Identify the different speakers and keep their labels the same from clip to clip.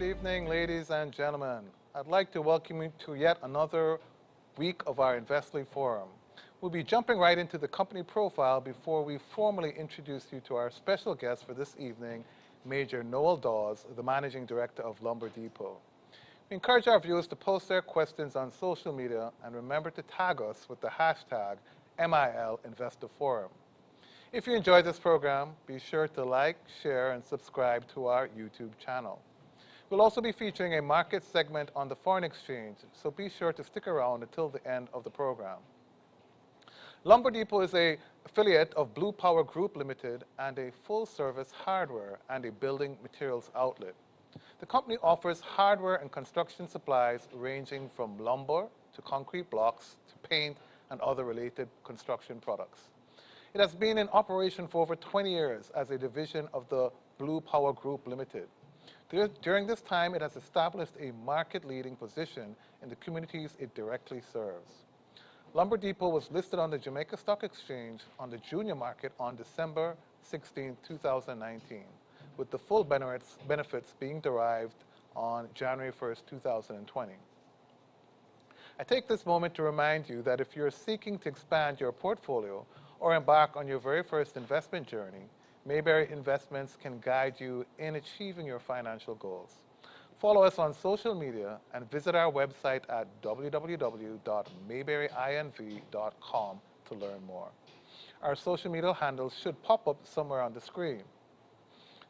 Speaker 1: evening, ladies and gentlemen. I'd like to welcome you to yet another week of our Investly Forum. We'll be jumping right into the company profile before we formally introduce you to our special guest for this evening, Major Noel Dawes, the Managing Director of Lumber Depot. We encourage our viewers to post their questions on social media and remember to tag us with the hashtag #MILInvestorForum. If you enjoyed this program, be sure to like, share, and subscribe to our YouTube channel. We'll also be featuring a market segment on the foreign exchange, so be sure to stick around until the end of the program. Lumber Depot is an affiliate of Blue Power Group Limited and a full-service hardware and a building materials outlet. The company offers hardware and construction supplies ranging from lumber to concrete blocks to paint and other related construction products. It has been in operation for over 20 years as a division of the Blue Power Group Limited. During this time, it has established a market-leading position in the communities it directly serves. Lumber Depot was listed on the Jamaica Stock Exchange on the junior market on December 16, 2019, with the full benefits being derived on January 1, 2020. I take this moment to remind you that if you're seeking to expand your portfolio or embark on your very first investment journey, Mayberry Investments can guide you in achieving your financial goals. Follow us on social media and visit our website at www.mayberryinv.com to learn more. Our social media handles should pop up somewhere on the screen.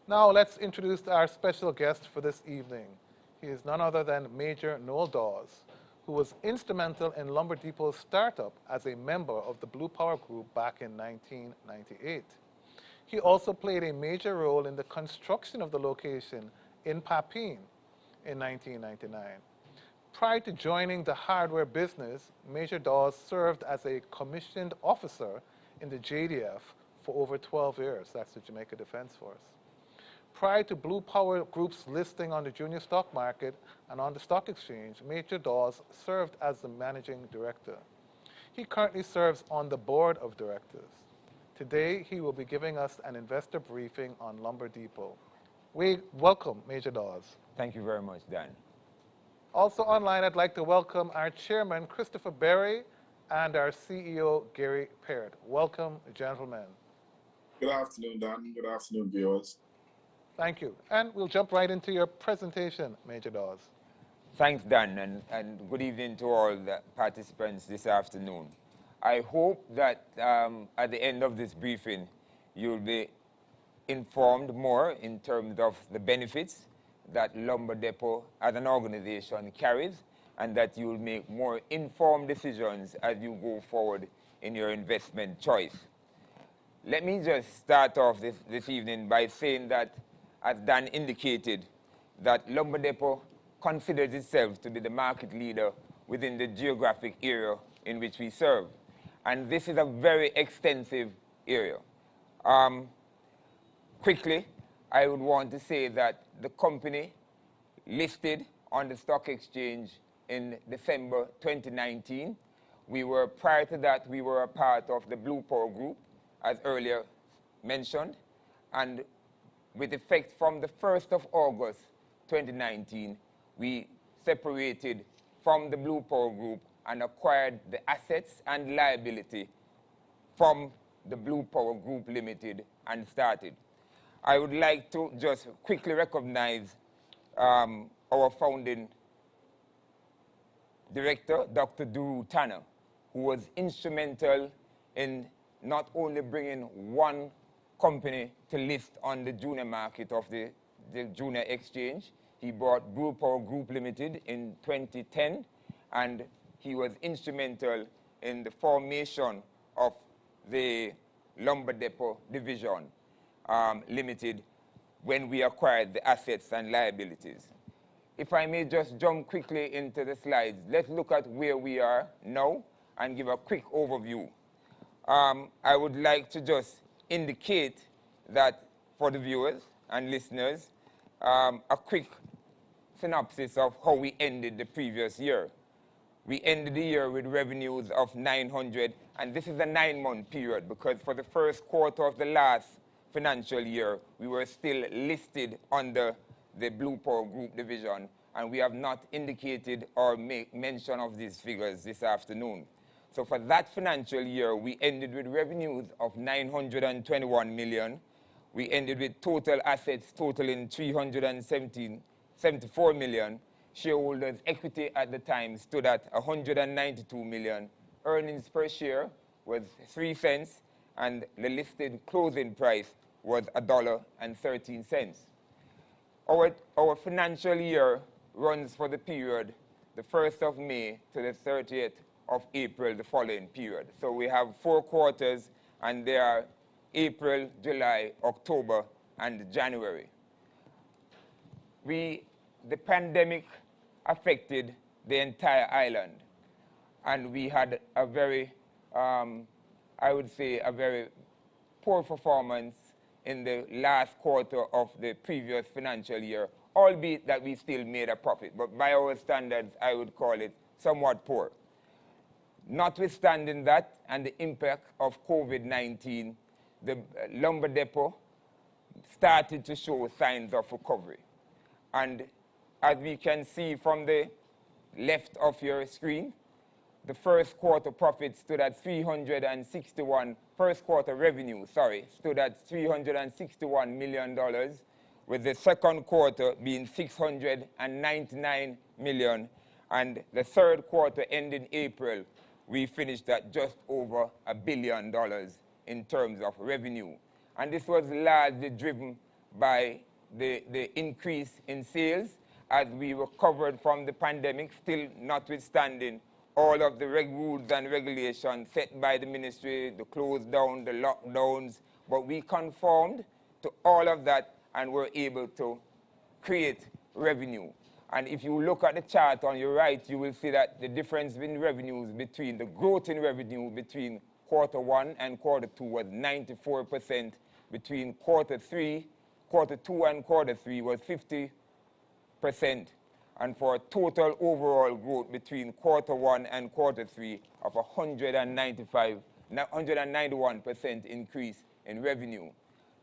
Speaker 1: Now let's introduce our special guest for this evening. He is none other than Major Noel Dawes, who was instrumental in Lumber Depot's startup as a member of the Blue Power Group back in 1998. He also played a major role in the construction of the location in Papine in 1999. Prior to joining the hardware business, Major Dawes served as a commissioned officer in the JDF for over 12 years. That's the Jamaica Defense Force. Prior to Blue Power Group's listing on the junior stock market and on the stock exchange, Major Dawes served as the managing director. He currently serves on the board of directors. Today, he will be giving us an investor briefing on Lumber Depot. We welcome Major Dawes.
Speaker 2: Thank you very much, Dan.
Speaker 1: Also online, I'd like to welcome our chairman, Christopher Berry, and our CEO, Gary Peart. Welcome, gentlemen.
Speaker 3: Good afternoon, Dan. Good afternoon, viewers.
Speaker 1: Thank you. And we'll jump right into your presentation, Major Dawes.
Speaker 2: Thanks, Dan, and good evening to all the participants this afternoon. I hope that at the end of this briefing, you'll be informed more in terms of the benefits that Lumber Depot as an organization carries, and that you'll make more informed decisions as you go forward in your investment choice. Let me just start off this evening by saying that, as Dan indicated, that Lumber Depot considers itself to be the market leader within the geographic area in which we serve. And this is a very extensive area. Quickly, I would want to say that the company listed on the stock exchange in December 2019. Prior to that, we were a part of the Blue Power Group, as earlier mentioned, and with effect from the 1st of August 2019, we separated from the Blue Power Group and acquired the assets and liability from the Blue Power Group Limited and started. I would like to just quickly recognize our founding director, Dr. Duru Tanner, who was instrumental in not only bringing one company to list on the junior market of the junior exchange. He brought Blue Power Group Limited in 2010, and he was instrumental in the formation of the Lumber Depot Division Limited when we acquired the assets and liabilities. If I may just jump quickly into the slides, let's look at where we are now and give a quick overview. I would like to just indicate that for the viewers and listeners, a quick synopsis of how we ended the previous year. We ended the year with revenues of 900, and this is a 9-month period because for the first quarter of the last financial year, we were still listed under the Blue Power Group division, and we have not indicated or make mention of these figures this afternoon. So for that financial year, we ended with revenues of 921 million. We ended with total assets totaling 374 million. Shareholders' equity at the time stood at 192 million. Earnings per share was 3 cents, and the listed closing price was $1.13. Our financial year runs for the period the 1st of May to the 30th of April, the following period. So we have 4 quarters, and they are April, July, October, and January. The pandemic affected the entire island, and we had a very, I would say, a very poor performance in the last quarter of the previous financial year, albeit that we still made a profit. But by our standards, I would call it somewhat poor. Notwithstanding that and the impact of COVID-19, the lumber depot started to show signs of recovery. And as we can see from the left of your screen, the first quarter profit stood at first quarter revenue, stood at $361 million, with the second quarter being $699 million, and the third quarter ending April, we finished at just over $1 billion in terms of revenue. And this was largely driven by the increase in sales as we recovered from the pandemic, still notwithstanding all of the rules and regulations set by the ministry, the close down, the lockdowns, but we conformed to all of that and were able to create revenue. And if you look at the chart on your right, you will see that the difference in revenues between the growth in revenue between quarter 1 and quarter 2 was 94%. Between quarter 2 and quarter 3 was 50%. And for a total overall growth between quarter 1 and quarter 3 of 191% increase in revenue.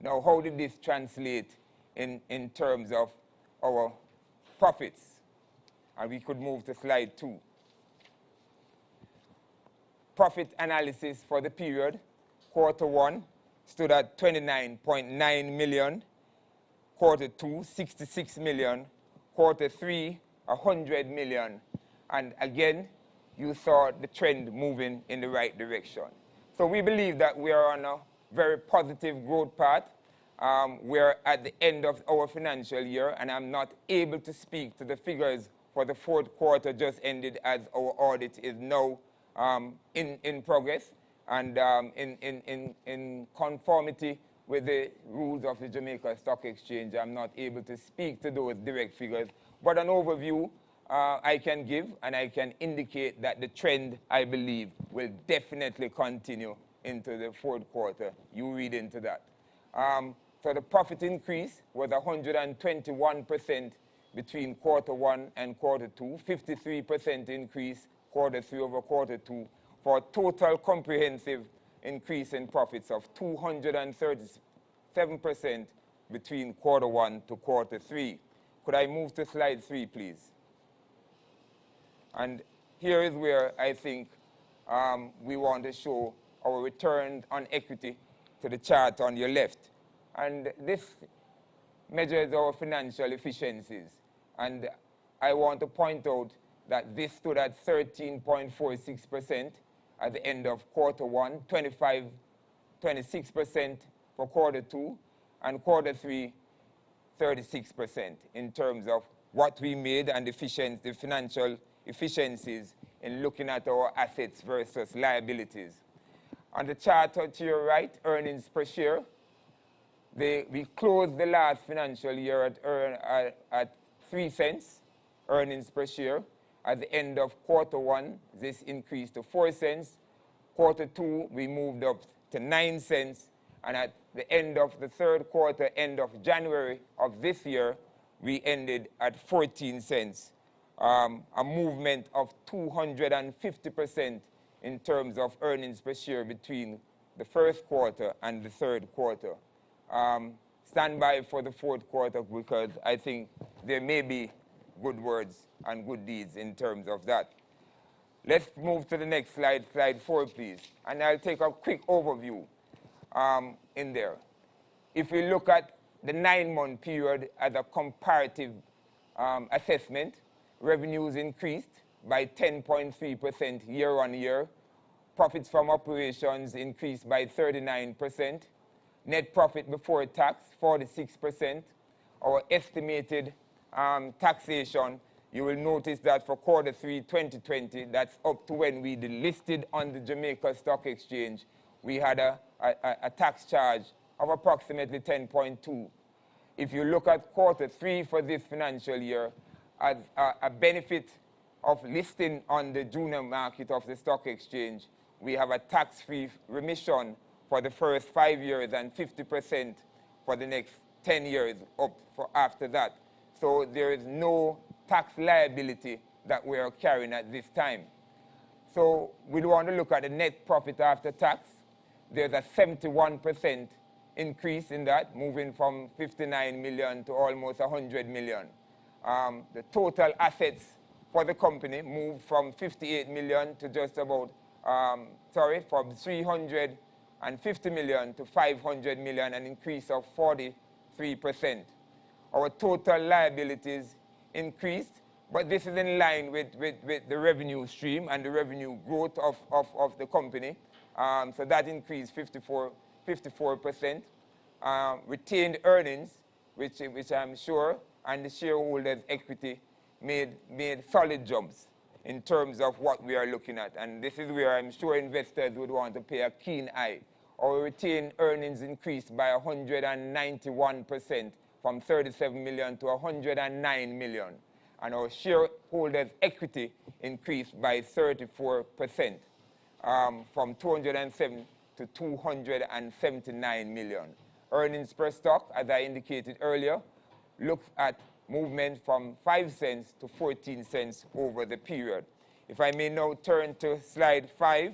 Speaker 2: Now, how did this translate in terms of our profits? And we could move to slide 2. Profit analysis for the period. Quarter 1 stood at 29.9 million. Quarter 2, 66 million. Quarter 3, 100 million. And again, you saw the trend moving in the right direction. So we believe that we are on a very positive growth path. We're at the end of our financial year, and I'm not able to speak to the figures for the fourth quarter just ended, as our audit is now in progress and in conformity with the rules of the Jamaica Stock Exchange. I'm not able to speak to those direct figures, but an overview I can give, and I can indicate that the trend, I believe, will definitely continue into the fourth quarter. You read into that. So the profit increase was 121% between quarter 1 and quarter 2, 53% increase quarter 3 over quarter 2, for a total comprehensive increase in profits of 237% between quarter 1 to quarter 3. Could I move to slide 3, please? And here is where I think we want to show our return on equity to the chart on your left. And this measures our financial efficiencies. And I want to point out that this stood at 13.46% at the end of quarter 1, 26% for quarter 2, and quarter 3, 36% in terms of what we made and the financial efficiencies in looking at our assets versus liabilities. On the chart to your right, earnings per share, we closed the last financial year at 3 cents earnings per share. At the end of quarter 1, this increased to 4 cents. Quarter 2, we moved up to 9 cents. And at the end of the third quarter, end of January of this year, we ended at 14 cents. A movement of 250% in terms of earnings per share between the first quarter and the third quarter. stand by for the fourth quarter because I think there may be good words and good deeds in terms of that. Let's move to the next slide, slide 4, please. And I'll take a quick overview in there. If we look at the 9-month period as a comparative assessment, revenues increased by 10.3% year on year. Profits from operations increased by 39%. Net profit before tax, 46%. Our estimated taxation, you will notice that for quarter 3, 2020, that's up to when we delisted on the Jamaica Stock Exchange, we had a tax charge of approximately 10.2. If you look at quarter 3 for this financial year, as a benefit of listing on the junior market of the stock exchange, we have a tax-free remission for the first 5 years and 50% for the next 10 years up for after that. So there is no tax liability that we are carrying at this time. So we want to look at the net profit after tax. There's a 71% increase in that, moving from 59 million to almost 100 million. The total assets for the company moved from 58 million to just about, from 350 million to 500 million, an increase of 43%. Our total liabilities increased, but this is in line with the revenue stream and the revenue growth of the company. So that increased 54%. Retained earnings, which I'm sure, and the shareholders' equity made solid jumps in terms of what we are looking at. And this is where I'm sure investors would want to pay a keen eye. Our retained earnings increased by 191% from 37 million to 109 million. And our shareholders' equity increased by 34%, from 207 to 279 million. Earnings per stock, as I indicated earlier, looks at movement from 5 cents to 14 cents over the period. If I may now turn to slide 5.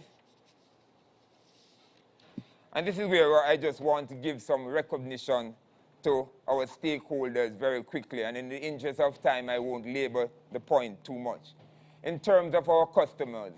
Speaker 2: And this is where I just want to give some recognition to our stakeholders very quickly. And in the interest of time, I won't labor the point too much. In terms of our customers,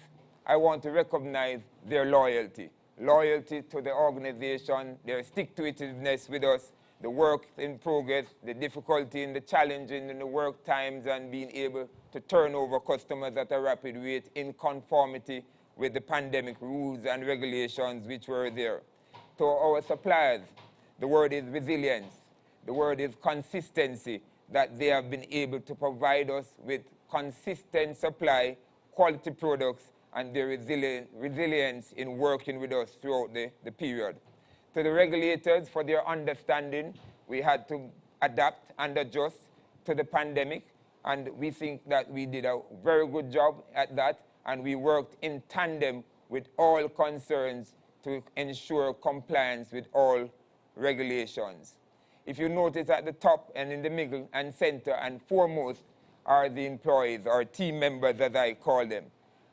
Speaker 2: I want to recognize their loyalty. Loyalty to the organization, their stick-to-itiveness with us, the work in progress, the difficulty in the challenging in the work times, and being able to turn over customers at a rapid rate in conformity with the pandemic rules and regulations which were there. To our suppliers, the word is resilience. The word is consistency, that they have been able to provide us with consistent supply, quality products, and their resilience in working with us throughout the period. To the regulators, for their understanding, we had to adapt and adjust to the pandemic, and we think that we did a very good job at that, and we worked in tandem with all concerns to ensure compliance with all regulations. If you notice at the top and in the middle and center and foremost are the employees, or team members as I call them.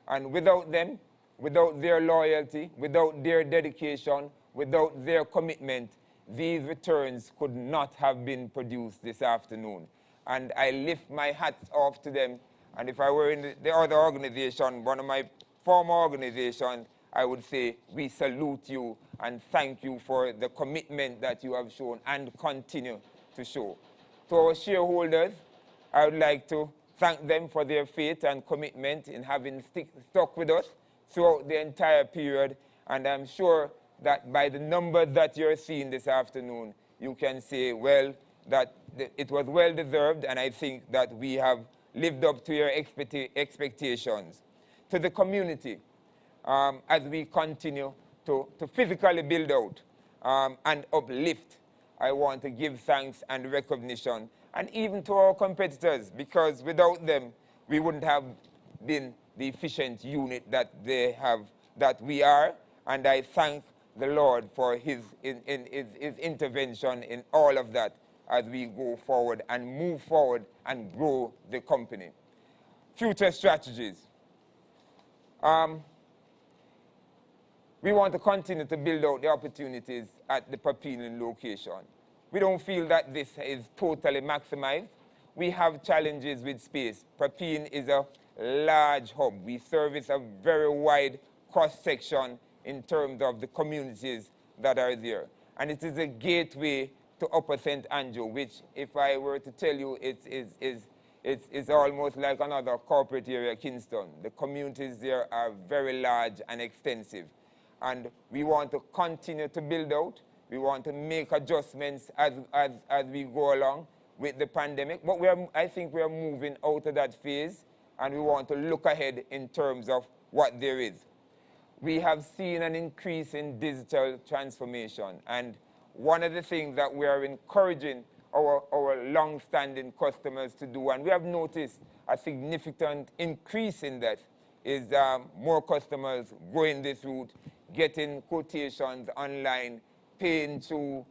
Speaker 2: And without them, without their loyalty, without their dedication, without their commitment, these returns could not have been produced this afternoon. And I lift my hats off to them. And if I were in the other organization, one of my former organizations, I would say we salute you and thank you for the commitment that you have shown and continue to show. To our shareholders, I would like to thank them for their faith and commitment in having stuck with us throughout the entire period. And I'm sure that by the numbers that you're seeing this afternoon, you can say, well, that it was well deserved, and I think that we have lived up to your expectations. To the community, as we continue to physically build out and uplift, I want to give thanks and recognition, and even to our competitors, because without them, we wouldn't have been the efficient unit that we are, and I thank the Lord for his intervention in all of that as we go forward and move forward and grow the company. Future strategies. We want to continue to build out the opportunities at the Papillion location. We don't feel that this is totally maximized. We have challenges with space. Papine is a large hub. We service a very wide cross-section in terms of the communities that are there. And it is a gateway to Upper St. Andrew, which, if I were to tell you, it's almost like another corporate area, Kingston. The communities there are very large and extensive. And we want to continue to build out. We want to make adjustments as we go along with the pandemic. But I think we are moving out of that phase, and we want to look ahead in terms of what there is. We have seen an increase in digital transformation. And one of the things that we are encouraging our long-standing customers to do, and we have noticed a significant increase in that, is more customers going this route, getting quotations online, paying through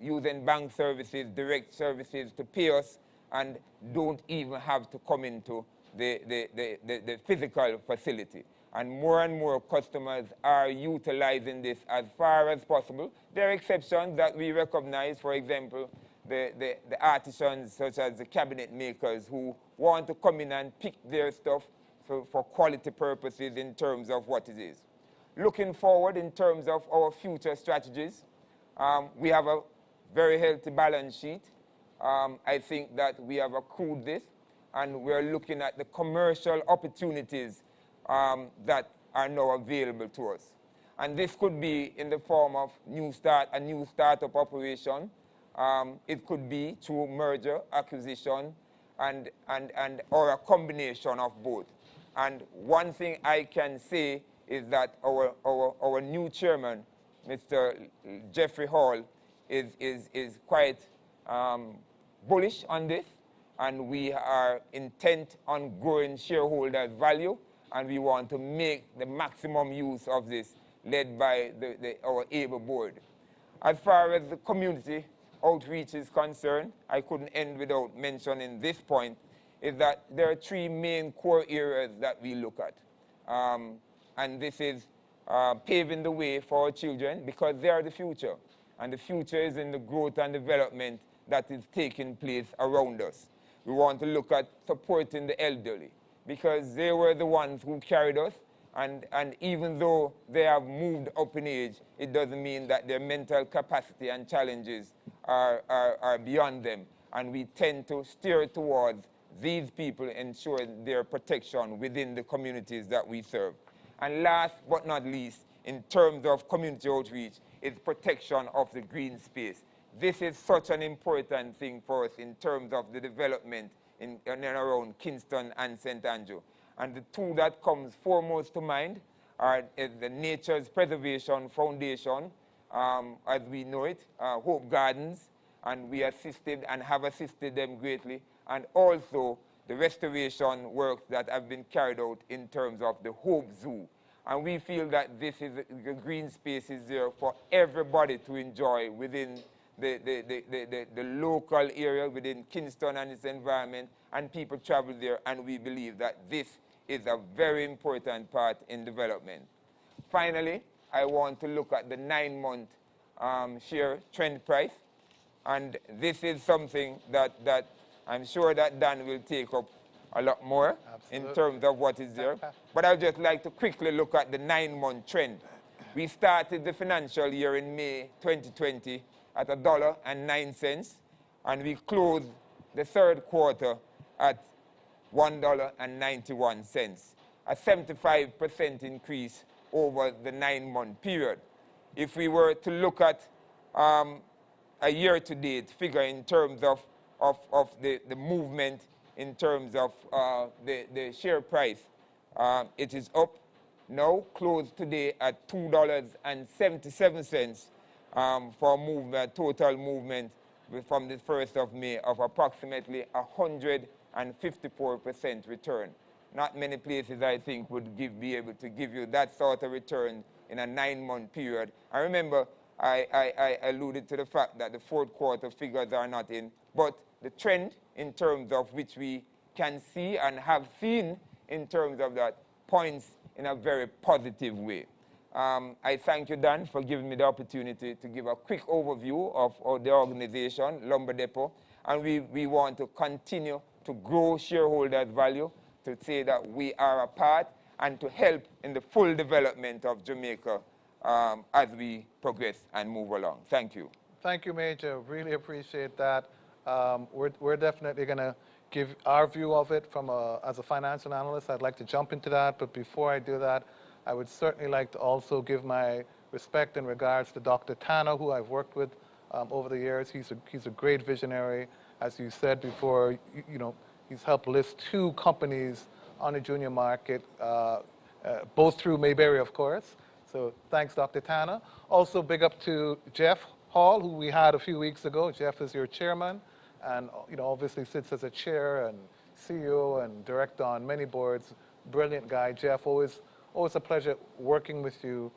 Speaker 2: using bank services, direct services to pay us, and don't even have to come into the physical facility. And more customers are utilizing this as far as possible. There are exceptions that we recognize, for example, the artisans such as the cabinet makers who want to come in and pick their stuff for quality purposes in terms of what it is. Looking forward in terms of our future strategies, we have a very healthy balance sheet. I think that we have accrued this, and we're looking at the commercial opportunities that are now available to us. And this could be in the form of a new startup operation. It could be through merger, acquisition, or a combination of both. And one thing I can say is that our new chairman, Mr. Jeffrey Hall, is quite bullish on this, and we are intent on growing shareholders' value, and we want to make the maximum use of this, led by our able board. As far as the community outreach is concerned, I couldn't end without mentioning this point, is that there are three main core areas that we look at. And this is paving the way for our children, because they are the future. And the future is in the growth and development that is taking place around us. We want to look at supporting the elderly, because they were the ones who carried us. And even though they have moved up in age, it doesn't mean that their mental capacity and challenges are beyond them. And we tend to steer towards these people, ensuring their protection within the communities that we serve. And last but not least, in terms of community outreach, is protection of the green space. This is such an important thing for us in terms of the development in and around Kingston and St. Andrew. And the two that comes foremost to mind are the Nature's Preservation Foundation, as we know it, Hope Gardens, and we assisted and have assisted them greatly, and also the restoration works that have been carried out in terms of the Hope Zoo. And we feel that this is the green space is there for everybody to enjoy within the local area, within Kingston and its environment, and people travel there, and we believe that this is a very important part in development. Finally, I want to look at the 9-month share trend price, and this is something that I'm sure that Dan will take up a lot more. Absolutely. In terms of what is there. But I'd just like to quickly look at the 9-month trend. We started the financial year in May 2020 at $1.09, and we closed the third quarter at $1.91, a 75% increase over the 9-month period. If we were to look at a year-to-date figure in terms of the movement in terms of the share price, it is up now, closed today at $2.77 for a total movement from the 1st of May of approximately 154% return. Not many places, I think, would be able to give you that sort of return in a 9-month period. I remember I alluded to the fact that the fourth quarter figures are not in, but the trend in terms of which we can see and have seen in terms of that points in a very positive way. I thank you, Dan, for giving me the opportunity to give a quick overview of the organization, Lumber Depot. And we want to continue to grow shareholders' value, to say that we are a part, and to help in the full development of Jamaica as we progress and move along. Thank you.
Speaker 1: Thank you, Major. Really appreciate that. We're definitely going to give our view of it as a financial analyst. I'd like to jump into that, but before I do that, I would certainly like to also give my respect and regards to Dr. Tanner, who I've worked with over the years. He's a great visionary. As you said before, he's helped list 2 companies on the junior market, both through Mayberry, of course. So thanks, Dr. Tanner. Also, big up to Jeff Hall, who we had a few weeks ago. Jeff is your chairman, and obviously sits as a chair and CEO and director on many boards. Brilliant guy, Jeff. Always a pleasure working with you,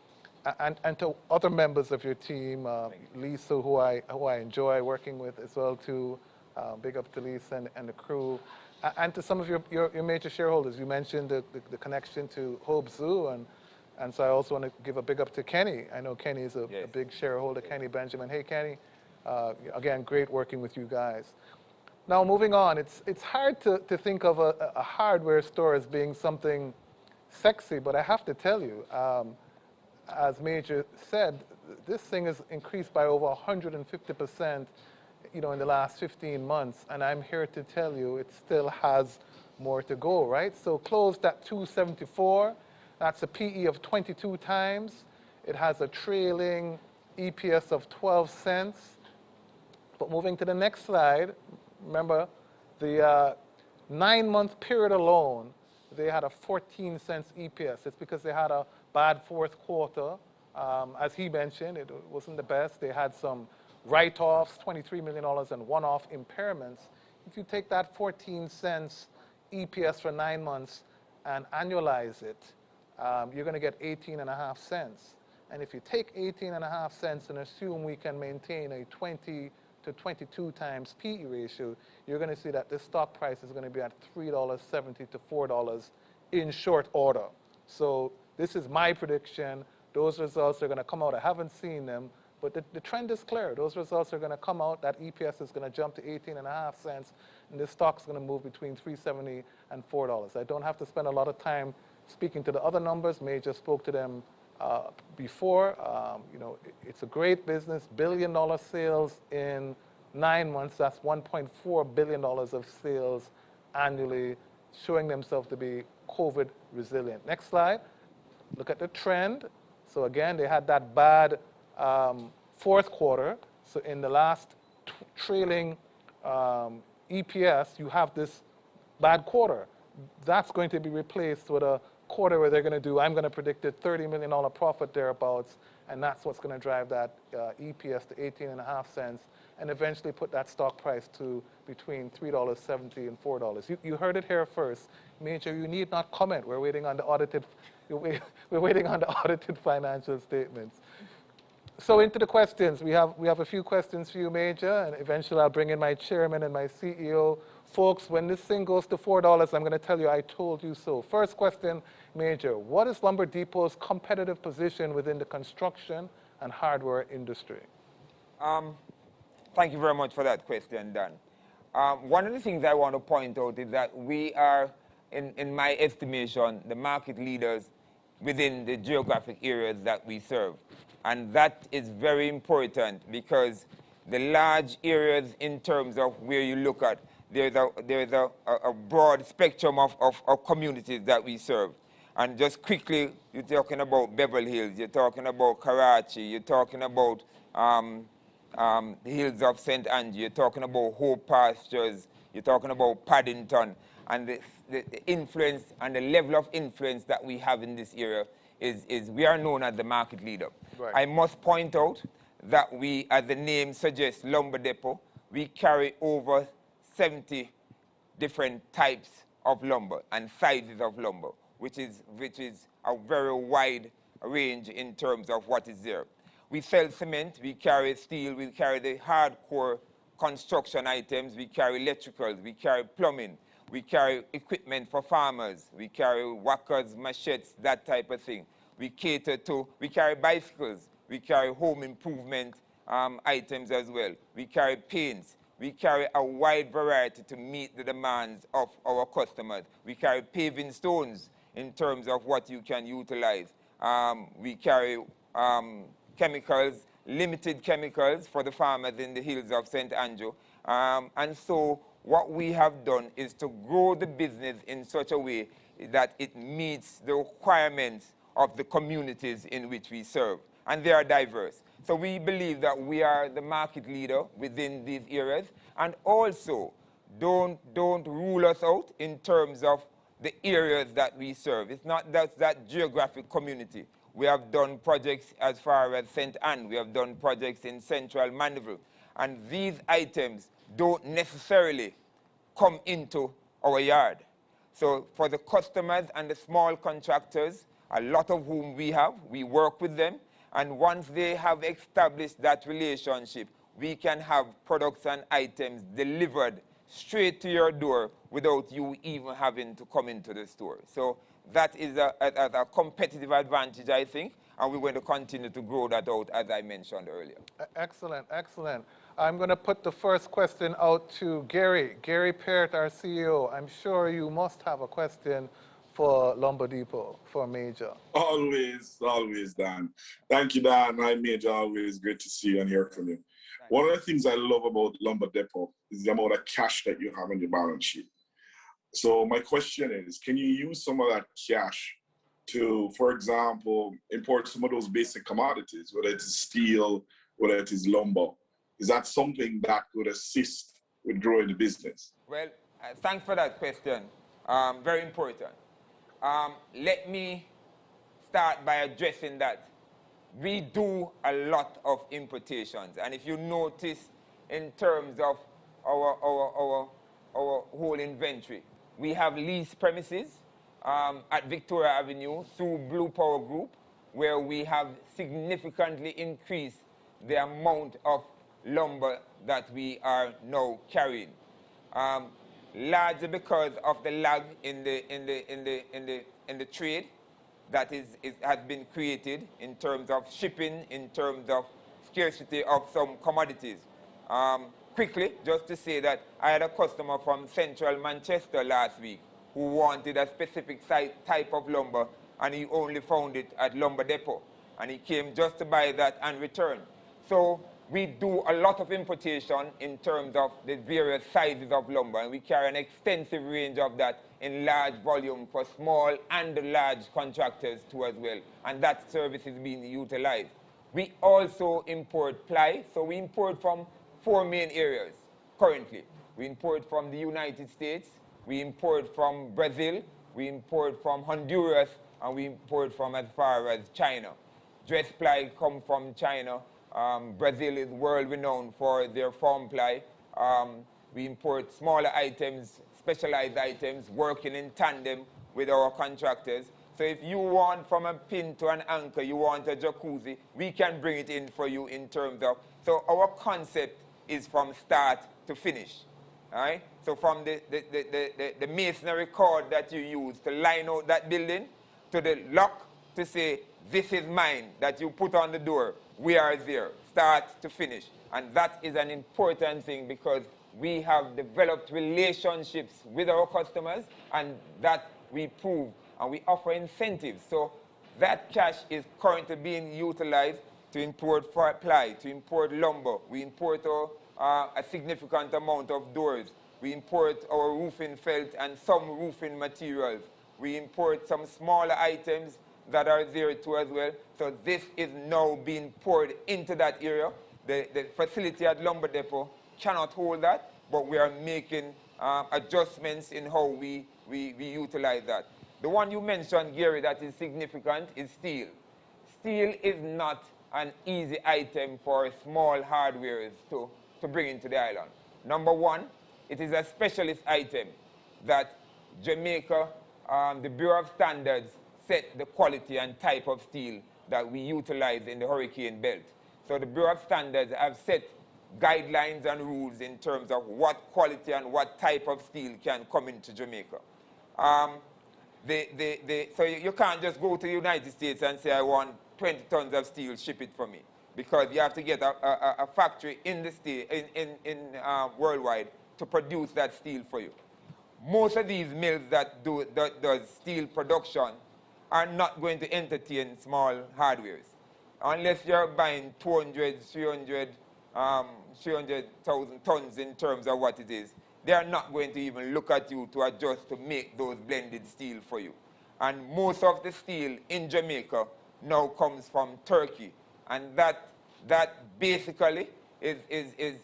Speaker 1: and to other members of your team, Lisa, who I enjoy working with as well too. Big up to Lisa and the crew, and to some of your major shareholders. You mentioned the connection to Hope Zoo, and so I also want to give a big up to Kenny. I know Kenny is a big shareholder, Kenny Benjamin. Hey, Kenny. Again, great working with you guys. Now, moving on, it's hard to think of a hardware store as being something sexy, but I have to tell you, as Major said, this thing has increased by over 150%, in the last 15 months, and I'm here to tell you it still has more to go, right? So closed at 274. That's a PE of 22 times. It has a trailing EPS of 12 cents. But moving to the next slide, remember the 9-month period alone, they had a 14 cents EPS. It's because they had a bad fourth quarter. As he mentioned, it wasn't the best. They had some write-offs, $23 million, and one-off impairments. If you take that 14 cents EPS for 9 months and annualize it, you're going to get 18.5 cents. And if you take 18.5 cents and assume we can maintain a 20 to 22 times PE ratio, you're going to see that this stock price is going to be at $3.70 to $4 in short order. So this is my prediction. Those results are going to come out. I haven't seen them, but the trend is clear. Those results are going to come out. That EPS is going to jump to 18.5 cents, and this stock's going to move between $3.70 and $4. I don't have to spend a lot of time speaking to the other numbers. Major spoke to them before. It's a great business. $1 billion sales in 9 months. That's $1.4 billion of sales annually, showing themselves to be COVID resilient. Next slide. Look at the trend. So again, they had that bad fourth quarter. So in the last trailing EPS, you have this bad quarter. That's going to be replaced with a quarter where they're going to do, I'm going to predict a $30 million profit thereabouts, and that's what's going to drive that EPS to 18.5 cents, and eventually put that stock price to between $3.70 and $4. You heard it here first. Major, you need not comment. We're waiting on the audited. We're waiting on the audited financial statements. So into the questions. We have a few questions for you, Major, and eventually I'll bring in my chairman and my CEO. Folks, when this thing goes to $4, I'm going to tell you I told you so. First question, Major, what is Lumber Depot's competitive position within the construction and hardware industry?
Speaker 2: Thank you very much for that question, Dan. One of the things I want to point out is that we are, in my estimation, the market leaders within the geographic areas that we serve. And that is very important because the large areas in terms of where you look at, there's a broad spectrum of communities that we serve. And just quickly, you're talking about Beverly Hills, you're talking about Karachi, you're talking about the hills of St. Angie, you're talking about Hope Pastures, you're talking about Paddington. And the influence and the level of influence that we have in this area is we are known as the market leader.
Speaker 1: Right.
Speaker 2: I must point out that we, as the name suggests, Lumber Depot, we carry over 70 different types of lumber and sizes of lumber, which is a very wide range in terms of what is there. We sell cement, we carry steel, we carry the hardcore construction items, we carry electricals, we carry plumbing, we carry equipment for farmers, we carry whackers, machetes, that type of thing. We carry bicycles, we carry home improvement items as well. We carry paints. We carry a wide variety to meet the demands of our customers. We carry paving stones in terms of what you can utilize. We carry chemicals, limited chemicals for the farmers in the hills of St. Andrew. And so what we have done is to grow the business in such a way that it meets the requirements of the communities in which we serve. And they are diverse. So we believe that we are the market leader within these areas. And also, don't rule us out in terms of the areas that we serve. It's not just that geographic community. We have done projects as far as St. Anne. We have done projects in central Mandeville. And these items don't necessarily come into our yard. So for the customers and the small contractors, a lot of whom we work with them. And once they have established that relationship, we can have products and items delivered straight to your door without you even having to come into the store. So that is a competitive advantage, I think, and we're going to continue to grow that out, as I mentioned earlier.
Speaker 1: Excellent, excellent. I'm going to put the first question out to Gary. Gary Parrott, our CEO. I'm sure you must have a question for Lumber Depot, for Major.
Speaker 3: Always, Dan. Thank you, Dan. I'm Major. Always great to see you and hear from you. One of the things I love about Lumber Depot is the amount of cash that you have on your balance sheet. So my question is, can you use some of that cash to, for example, import some of those basic commodities, whether it is steel, whether it is lumber? Is that something that would assist with growing the business?
Speaker 2: Well, thanks for that question. Very important. Let me start by addressing that. We do a lot of importations, and if you notice in terms of our whole inventory, we have leased premises at Victoria Avenue through Blue Power Group, where we have significantly increased the amount of lumber that we are now carrying. Largely because of the lag in the trade that has been created in terms of shipping, in terms of scarcity of some commodities. Quickly, just to say that I had a customer from central Manchester last week who wanted a specific type of lumber, and he only found it at Lumber Depot. And he came just to buy that and return. So we do a lot of importation in terms of the various sizes of lumber, and we carry an extensive range of that in large volume for small and large contractors too as well, and that service is being utilized. We also import ply, so we import from 4 main areas currently. We import from the United States, we import from Brazil, we import from Honduras, and we import from as far as China. Dress ply come from China. Brazil is world-renowned for their form ply. We import smaller items, specialized items, working in tandem with our contractors. So if you want from a pin to an anchor, you want a jacuzzi, we can bring it in for you in terms of... So our concept is from start to finish. All right? So from the masonry cord that you use to line out that building, to the lock to say, this is mine, that you put on the door, we are there, start to finish. And that is an important thing because we have developed relationships with our customers, and that we prove, and we offer incentives. So that cash is currently being utilized to import ply, to import lumber. We import a significant amount of doors. We import our roofing felt and some roofing materials. We import some smaller items that are there too as well. So this is now being poured into that area. The facility at Lumber Depot cannot hold that, but we are making adjustments in how we utilize that. The one you mentioned, Gary, that is significant is steel. Steel is not an easy item for small hardwares to bring into the island. Number one, it is a specialist item that Jamaica, the Bureau of Standards, set the quality and type of steel that we utilize in the hurricane belt. So the Bureau of Standards have set guidelines and rules in terms of what quality and what type of steel can come into Jamaica. So you can't just go to the United States and say, I want 20 tons of steel, ship it for me. Because you have to get a factory in the state, worldwide to produce that steel for you. Most of these mills that does steel production are not going to entertain small hardwares. Unless you're buying 200, 300,000 tons in terms of what it is, they are not going to even look at you to adjust to make those blended steel for you. And most of the steel in Jamaica now comes from Turkey. And that basically is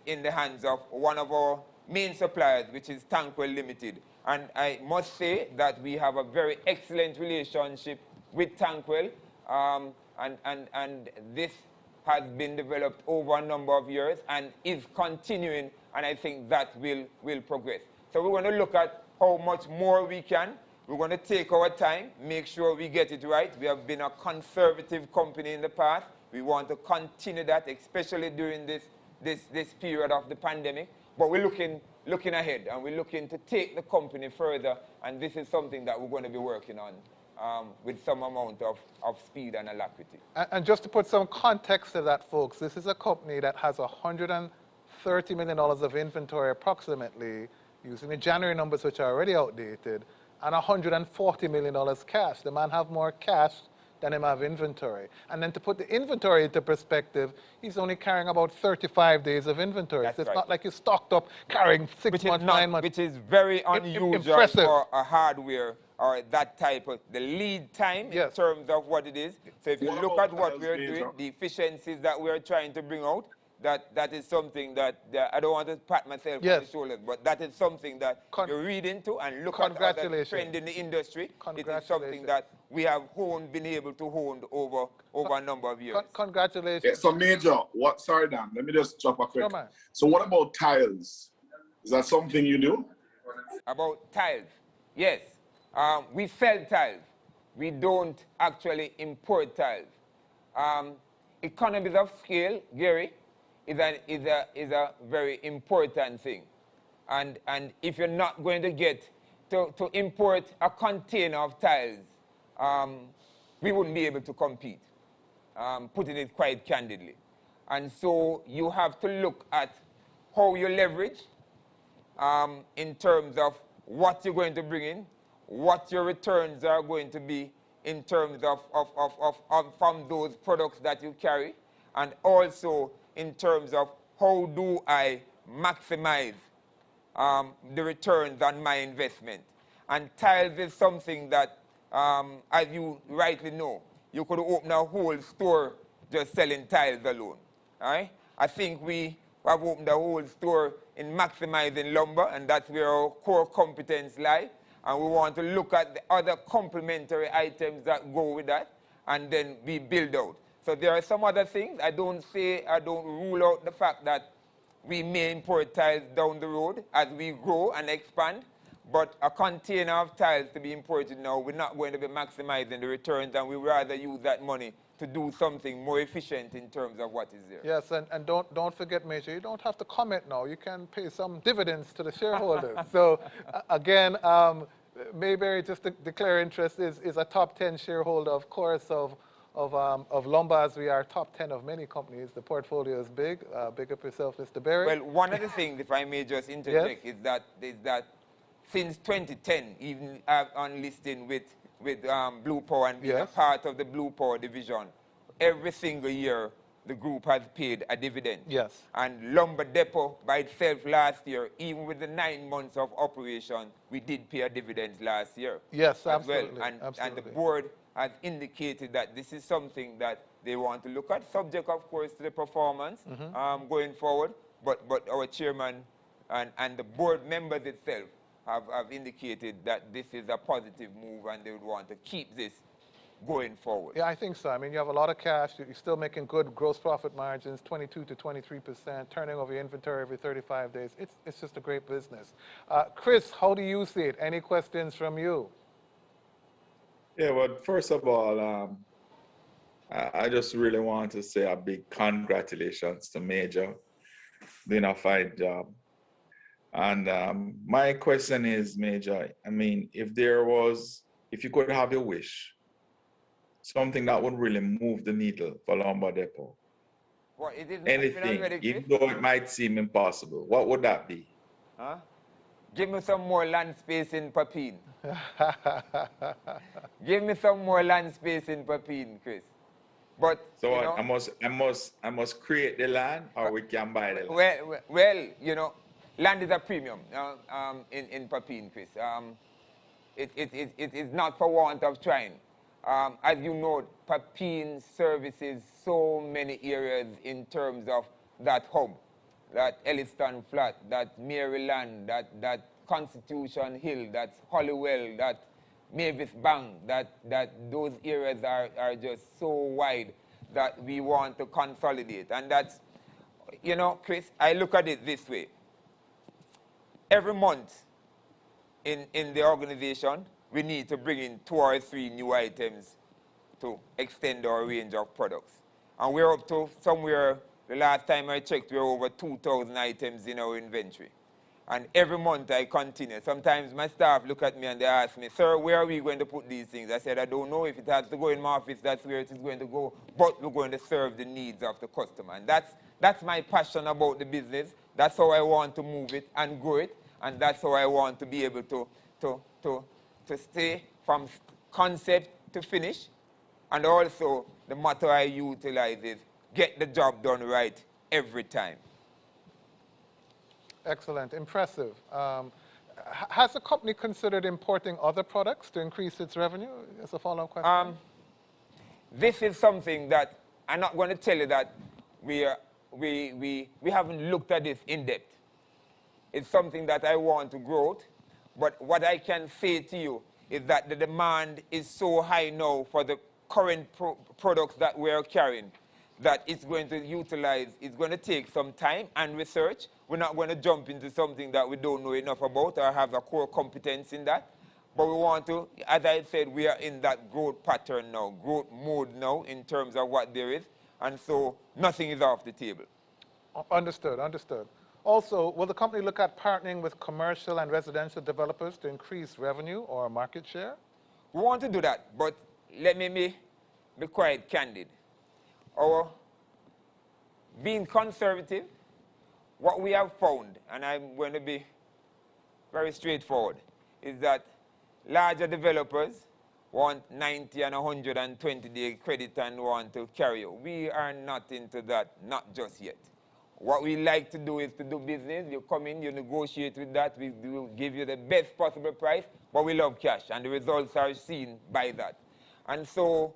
Speaker 2: in the hands of one of our main suppliers, which is Tankwell Limited. And I must say that we have a very excellent relationship with Tankwell. And this has been developed over a number of years and is continuing, and I think that will progress. So we're going to look at how much more we can. We're going to take our time, make sure we get it right. We have been a conservative company in the past. We want to continue that, especially during this period of the pandemic. But we're looking ahead, and we're looking to take the company further, and this is something that we're going to be working on with some amount of speed and alacrity.
Speaker 1: And just to put some context to that, folks, this is a company that has $130 million of inventory approximately, using the January numbers, which are already outdated, and $140 million cash. The man have more cash than him have inventory. And then to put the inventory into perspective, he's only carrying about 35 days of inventory.
Speaker 2: That's
Speaker 1: so it's
Speaker 2: right.
Speaker 1: not like you're stocked up carrying 6 months, 9 months.
Speaker 2: Which is very unusual
Speaker 1: impressive
Speaker 2: for a hardware or that type of, the lead time in terms of what it is. So if you look at what we're doing, the efficiencies that we're trying to bring out, that is something that I don't want to pat myself on the shoulders, but that is something that you read into and look at other trend in the industry. It is something that we have been able to hone over a number of years.
Speaker 1: Congratulations.
Speaker 3: Yeah, so Major, sorry Dan, let me just drop a quick. So what about tiles? Is that something you do?
Speaker 2: About tiles, yes. We sell tiles. We don't actually import tiles. Economies of scale, Gary, is a very important thing. And if you're not going to get to import a container of tiles, we wouldn't be able to compete, putting it quite candidly. And so you have to look at how you leverage in terms of what you're going to bring in, what your returns are going to be in terms of from those products that you carry, and also in terms of how do I maximize the returns on my investment. And tiles is something that, as you rightly know, you could open a whole store just selling tiles alone. All right? I think we have opened a whole store in maximizing lumber, and that's where our core competence lies. And we want to look at the other complementary items that go with that, and then we build out. So there are some other things. I don't rule out the fact that we may import tiles down the road as we grow and expand, but a container of tiles to be imported now, we're not going to be maximizing the returns, and we'd rather use that money to do something more efficient in terms of what is there.
Speaker 1: Yes, and don't forget, Major, you don't have to comment now. You can pay some dividends to the shareholders. So again, Mayberry, just to declare interest, is a top 10 shareholder, of course, of lumber, as we are top 10 of many companies. The portfolio is big. Big up yourself, Mr. Berry.
Speaker 2: Well, one of the things, if I may just interject, is that since 2010, even on listing with Blue Power and being a part of the Blue Power division, every single year the group has paid a dividend.
Speaker 1: Yes.
Speaker 2: And Lumber Depot by itself last year, even with the 9 months of operation, we did pay a dividend last year.
Speaker 1: Yes, absolutely.
Speaker 2: Well.
Speaker 1: Absolutely.
Speaker 2: And the board has indicated that this is something that they want to look at, subject, of course, to the performance going forward. But our chairman and the board members itself have indicated that this is a positive move, and they would want to keep this going forward.
Speaker 1: Yeah, I think so. I mean, you have a lot of cash. You're still making good gross profit margins, 22 to 23%, turning over your inventory every 35 days. It's just a great business. Chris, how do you see it? Any questions from you?
Speaker 4: Yeah, well, first of all, I just really want to say a big congratulations to Major, doing a fine job. And my question is, Major, I mean, if there was if you could have your wish, something that would really move the needle for Lombard Depot,
Speaker 2: What, it is moving
Speaker 4: anything,
Speaker 2: already, Chris?
Speaker 4: even though it might seem impossible, what would that be?
Speaker 2: Huh? Give me some more land space in Papine. Give me some more land space in Papine, Chris. But
Speaker 4: So
Speaker 2: you know,
Speaker 4: I must create the land, or we can buy the land.
Speaker 2: well, you know, land is a premium in Papine, Chris. It is not for want of trying. As you know, Papine services so many areas in terms of that hub, that Elliston Flat, that Maryland, that Constitution Hill, that's Hollywell, that Mavis Bank, that those areas are just so wide that we want to consolidate. And that's, you know, Chris, I look at it this way. Every month in the organization, we need to bring in 2 or 3 new items to extend our range of products. And we're up to somewhere, the last time I checked, we're over 2,000 items in our inventory. And every month I continue. Sometimes my staff look at me and they ask me, sir, where are we going to put these things? I said, I don't know. If it has to go in my office, that's where it is going to go. But we're going to serve the needs of the customer. And that's my passion about the business. That's how I want to move it and grow it. And that's how I want to be able to stay from concept to finish. And also, the motto I utilize is, get the job done right every time.
Speaker 1: Excellent, impressive. Has the company considered importing other products to increase its revenue? As a follow-up question.
Speaker 2: This is something that I'm not going to tell you that we haven't looked at this in depth. It's something that I want to grow, but what I can say to you is that the demand is so high now for the current products that we're carrying that it's going to take some time and research. We're not going to jump into something that we don't know enough about or have a core competence in that. But we want to, as I said, we are in that growth pattern now, growth mode now in terms of what there is. And so nothing is off the table.
Speaker 1: Understood, understood. Also, will the company look at partnering with commercial and residential developers to increase revenue or market share?
Speaker 2: We want to do that, but let me be quite candid. Our being conservative, what we have found, and I'm going to be very straightforward, is that larger developers want 90 and 120-day credit and want to carry it. We are not into that, not just yet. What we like to do is to do business. You come in, you negotiate with that, we will give you the best possible price, but we love cash, and the results are seen by that. And so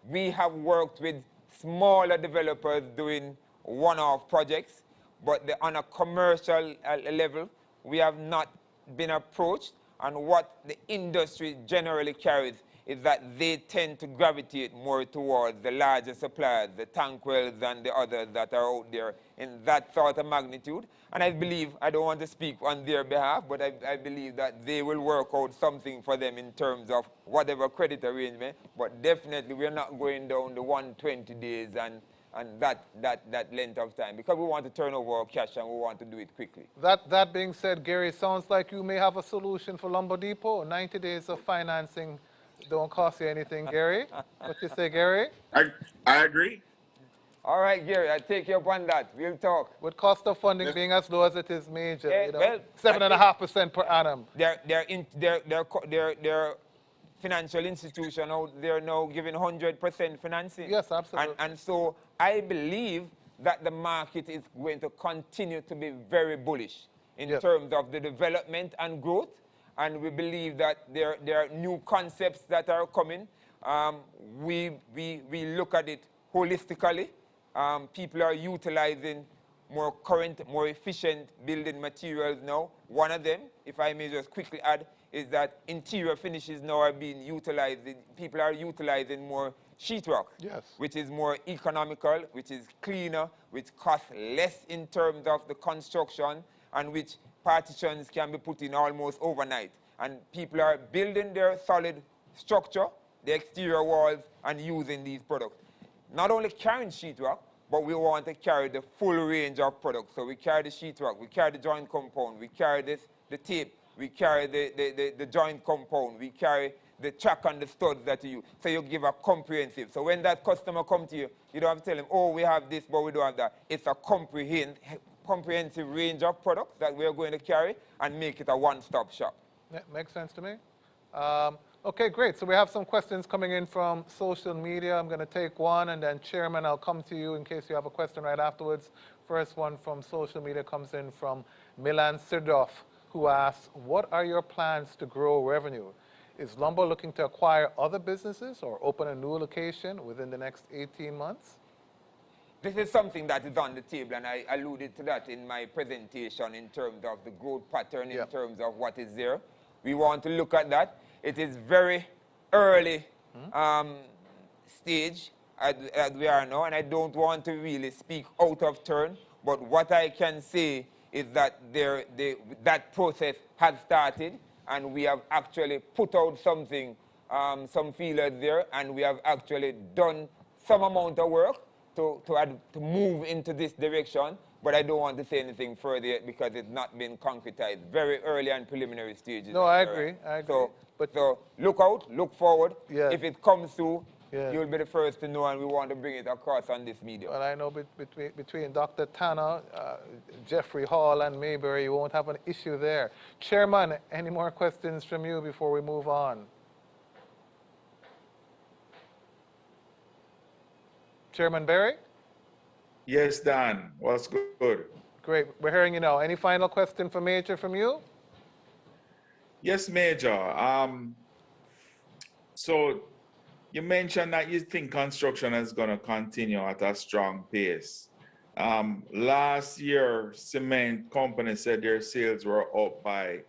Speaker 2: we have worked with smaller developers doing one-off projects, but on a commercial level, we have not been approached. And what the industry generally carries is that they tend to gravitate more towards the larger suppliers, the Tankwells and the others that are out there in that sort of magnitude. And I believe, I don't want to speak on their behalf, but I believe that they will work out something for them in terms of whatever credit arrangement. But definitely, we're not going down the 120 days and that length of time, because we want to turn over our cash and we want to do it quickly.
Speaker 1: That being said, Gary, sounds like you may have a solution for Lombard Depot. 90 days of financing don't cost you anything, Gary. What you say, Gary?
Speaker 3: I agree.
Speaker 2: All right, Gary, I take you up on that. We'll talk.
Speaker 1: With cost of funding being as low as it is, Major,
Speaker 2: Yeah,
Speaker 1: you know,
Speaker 2: well,
Speaker 1: 7.5% per annum.
Speaker 2: Their financial institution out there now giving 100% financing.
Speaker 1: Yes, absolutely.
Speaker 2: And so I believe that the market is going to continue to be very bullish in terms of the development and growth. And we believe that there are new concepts that are coming. We look at it holistically. People are utilizing more current, more efficient building materials now. One of them, if I may just quickly add, is that interior finishes now are being utilized. People are utilizing more sheetrock, which is more economical, which is cleaner, which costs less in terms of the construction, and which partitions can be put in almost overnight. And people are building their solid structure, the exterior walls, and using these products. Not only carrying sheetrock, but we want to carry the full range of products. So we carry the sheetrock, we carry the joint compound, we carry the tape, we carry the joint compound, we carry the track and the studs that you use. So you give a comprehensive. So when that customer comes to you, you don't have to tell him, oh, we have this, but we don't have that. It's a comprehensive range of products that we're going to carry and make it a one-stop shop.
Speaker 1: Yeah, makes sense to me. Okay, great. So we have some questions coming in from social media. I'm going to take one, and then Chairman, I'll come to you in case you have a question right afterwards. First one from social media comes in from Milan Sirdov, who asks, what are your plans to grow revenue? Is Lumber looking to acquire other businesses or open a new location within the next 18 months?
Speaker 2: This is something that is on the table, and I alluded to that in my presentation in terms of the growth pattern, in terms of what is there. We want to look at that. It is very early stage as we are now, and I don't want to really speak out of turn, but what I can say is that that process has started, and we have actually put out something, some feelers there, and we have actually done some amount of work to move into this direction, but I don't want to say anything further yet because it's not been concretized. Very early and preliminary stages.
Speaker 1: No, I agree. I agree.
Speaker 2: So look out, look forward.
Speaker 1: Yeah.
Speaker 2: If it comes through,
Speaker 1: yeah,
Speaker 2: you'll be the first to know, and we want to bring it across on this medium.
Speaker 1: Well, I know between Dr. Tanner, Jeffrey Hall, and Mayberry, you won't have an issue there. Chairman, any more questions from you before we move on? Chairman Berry?
Speaker 4: Yes, Dan. What's good?
Speaker 1: Great. We're hearing you now. Any final question for Major from you?
Speaker 4: Yes, Major. So you mentioned that you think construction is going to continue at a strong pace. Last year, cement companies said their sales were up by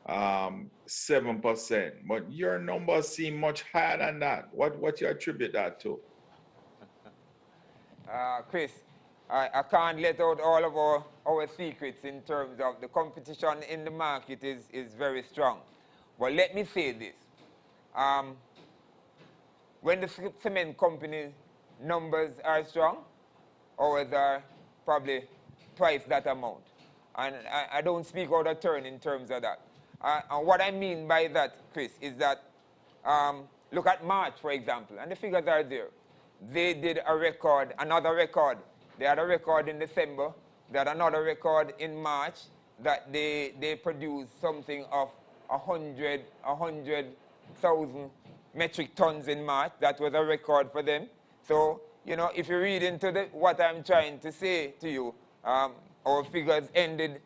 Speaker 4: 7%, but your numbers seem much higher than that. What you attribute that to?
Speaker 2: Chris, I can't let out all of our secrets in terms of the competition in the market is very strong. But let me say this. When the cement company numbers are strong, ours are probably twice that amount. And I don't speak out of turn in terms of that. And what I mean by that, Chris, is that look at March, for example, and the figures are there. They did a record, another record. They had a record in December. They had another record in March that they produced something of 100,000 metric tons in March. That was a record for them. So, you know, if you read into what I'm trying to say to you, our figures ended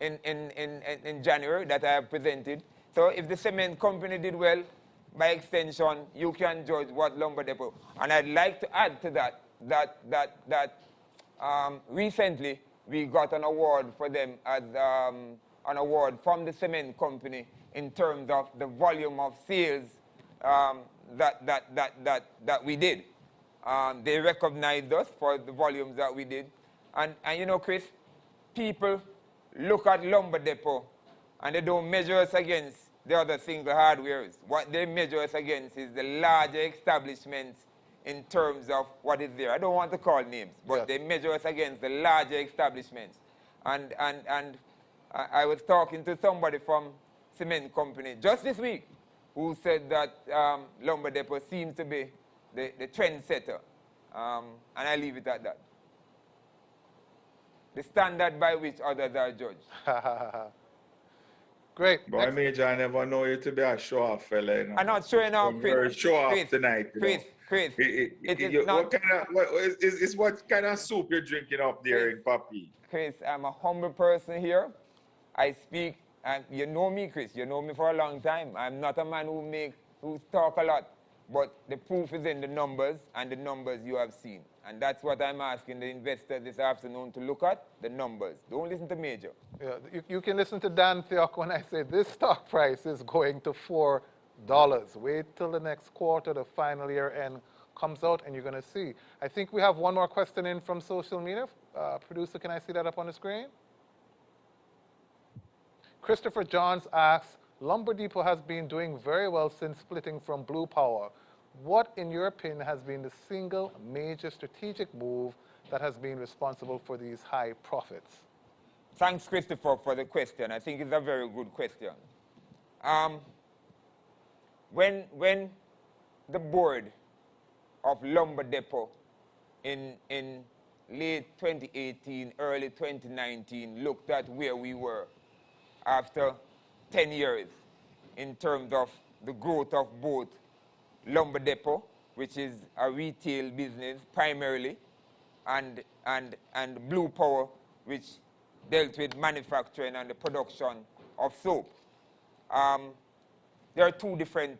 Speaker 2: in January that I have presented. So if the cement company did well, by extension, you can judge what Lumber Depot. And I'd like to add to that recently we got an award for them as an award from the cement company in terms of the volume of sales that we did. They recognized us for the volumes that we did. And you know, Chris, people look at Lumber Depot and they don't measure us against the other single hardwares. What they measure us against is the larger establishments in terms of what is there. I don't want to call names, but they measure us against the larger establishments. And I was talking to somebody from cement company just this week who said that Lumber Depot seems to be the trendsetter. And I leave it at that. The standard by which others are judged.
Speaker 1: Great.
Speaker 4: Boy, Major, I never know you to be a show-off fella. You know?
Speaker 2: I'm not showing off, Chris.
Speaker 4: You're a show-off
Speaker 2: Chris,
Speaker 4: tonight.
Speaker 2: Chris,
Speaker 4: What kind of soup you're drinking up there in Papi?
Speaker 2: Chris, I'm a humble person here. I speak, and you know me, Chris. You know me for a long time. I'm not a man who talk a lot. But the proof is in the numbers, and the numbers you have seen. And that's what I'm asking the investors this afternoon to look at, the numbers. Don't listen to Major.
Speaker 1: Yeah, you can listen to Dan Theok when I say this stock price is going to $4. Wait till the next quarter, the final year end comes out, and you're going to see. I think we have one more question in from social media. Producer, can I see that up on the screen? Christopher Johns asks, Lumber Depot has been doing very well since splitting from Blue Power. What, in your opinion, has been the single major strategic move that has been responsible for these high profits?
Speaker 2: Thanks, Christopher, for the question. I think it's a very good question. when the board of Lumber Depot in late 2018, early 2019 looked at where we were after 10 years in terms of the growth of both Lumber Depot, which is a retail business primarily, and Blue Power, which dealt with manufacturing and the production of soap. There are two different